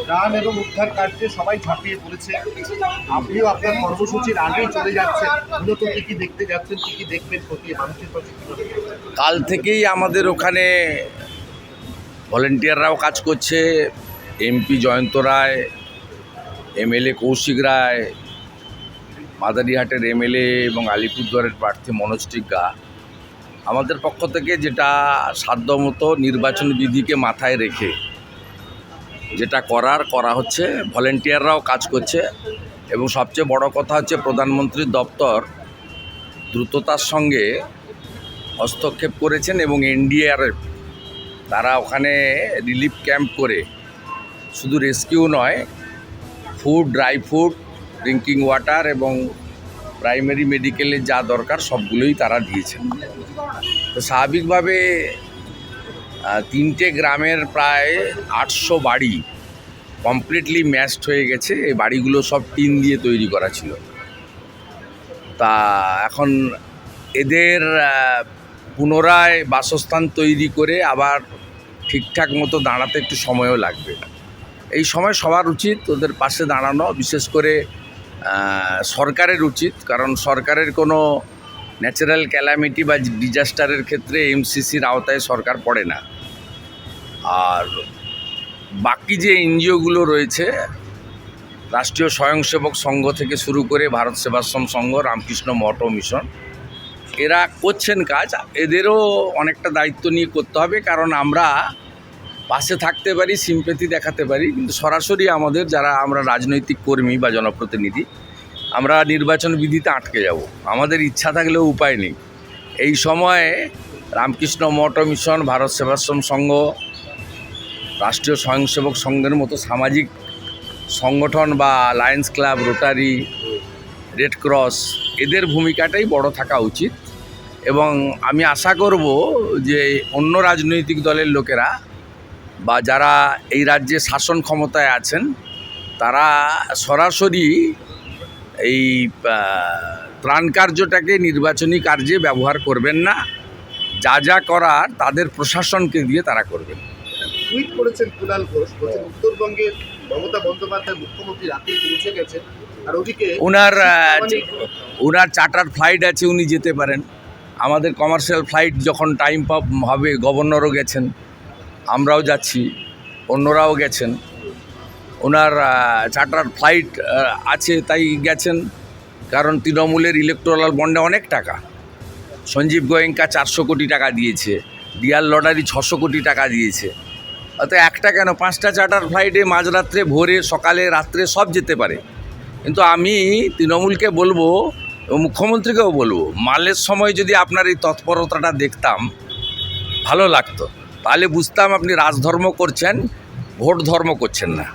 ত্রাণ এবং উদ্ধার কার্যে সবাই ঝাঁপিয়ে পড়েছে। আপনিও আপনার কর্মসূচির আগেই চলে যাচ্ছেন, মূলত কি কি দেখতে যাচ্ছেন, কি কি দেখবেন, খতিয়ে মানুষের পাশে কিভাবে? কাল থেকেই আমাদের ওখানে ভলেন্টিয়াররাও কাজ করছে। এমপি জয়ন্ত রায়, এমএলএ কৌশিক রায়, মাদারিহাটের এমএলএ এবং আলিপুরদুয়ারের প্রার্থী মনোজ টিগ্গা, আমাদের পক্ষ থেকে যেটা সাধ্যমতো নির্বাচন বিধিকে মাথায় রেখে যেটা করা হচ্ছে, ভলেন্টিয়াররাও কাজ করছে। এবং সবচেয়ে বড় কথা হচ্ছে প্রধানমন্ত্রীর দপ্তর দ্রুততার সঙ্গে হস্তক্ষেপ করেছেন এবং এনডিআরএফ তারা ওখানে রিলিফ ক্যাম্প করে শুধু রেস্কিউ নয়, food, dry food, drinking water এবং প্রাইমারি মেডিকেলের যা দরকার সবগুলোই তারা দিয়েছেন। তো স্বাভাবিকভাবে 3টে গ্রামের প্রায় 800 বাড়ি কমপ্লিটলি ম্যাশড হয়ে গেছে। এই বাড়িগুলো সব টিন দিয়ে তৈরি করা ছিল। তা এখন এদের পুনরায় বাসস্থান তৈরি করে আবার ঠিকঠাক মতো দাঁড়াতে একটু সময়ও লাগবে। এই সময় সবার উচিত ওদের পাশে দাঁড়ানো, বিশেষ করে সরকারের উচিত, কারণ সরকারের কোনো ন্যাচারাল ক্যালামিটি বা ডিজাস্টারের ক্ষেত্রে এমসিসির আওতায় সরকার পড়ে না। আর বাকি যে এনজিওগুলো রয়েছে, রাষ্ট্রীয় স্বয়ংসেবক সংঘ থেকে শুরু করে ভারত সেবাশ্রম সংঘ, রামকৃষ্ণ মঠ ও মিশন, এরা করছেন কাজ। এদেরও অনেকটা দায়িত্ব নিয়ে করতে হবে, কারণ আমরা পাশে থাকতে পারি, সিম্প্যাথি দেখাতে পারি, কিন্তু সরাসরি আমাদের যারা আমরা রাজনৈতিক কর্মী বা জনপ্রতিনিধি, আমরা নির্বাচন বিধিতে আটকে যাব। আমাদের ইচ্ছা থাকলেও উপায় নেই। এই সময়ে রামকৃষ্ণ মঠ ও মিশন, ভারত সেবাশ্রম সংঘ, রাষ্ট্রীয় স্বয়ংসেবক সংঘের মতো সামাজিক সংগঠন বা Lions club, rotary, red cross, এদের ভূমিকাটাই বড় থাকা উচিত। এবং আমি আশা করব যে অন্য রাজনৈতিক দলের লোকেরা বা যারা এই রাজ্যে শাসন ক্ষমতায় আছেন, তারা সরাসরি এই ত্রাণ কার্যটাকে নির্বাচনী কার্যে ব্যবহার করবেন না। যা যা করার তাদের প্রশাসনকে দিয়ে তারা করবেন। টুইট করেছেন কুণাল ঘোষ, বলছেন উত্তরবঙ্গের মমতা বন্দ্যোপাধ্যায় মুখ্যমন্ত্রী রাতে পৌঁছে গেছেন, আর ওদিকে ওনার চার্টার ফ্লাইট আছে, উনি যেতে পারেন। আমাদের কমার্শিয়াল ফ্লাইট যখন টাইম হবে, গভর্নরও গেছেন, আমরাও যাচ্ছি, অন্যরাও গেছেন। ওনার চার্টার ফ্লাইট আছে, তাই গেছেন। কারণ তৃণমূলের ইলেকটোরাল বন্ডে অনেক টাকা, সঞ্জীব গোয়েঙ্কা 400 কোটি টাকা দিয়েছে, ডিআর লটারি 600 কোটি টাকা দিয়েছে। অত একটা কেন, 5টা চার্টার ফ্লাইটে মাঝরাত্রে, ভোরে, সকালে, রাত্রে সব যেতে পারে। কিন্তু আমি তৃণমূলকে বলবো, মুখ্যমন্ত্রীকেও বলবো, মালের সময় যদি আপনার এই তৎপরতাটা দেখতাম ভালো লাগতো, তাহলে বুঝতাম আপনি রাজধর্ম করছেন, ভোট ধর্ম করছেন না।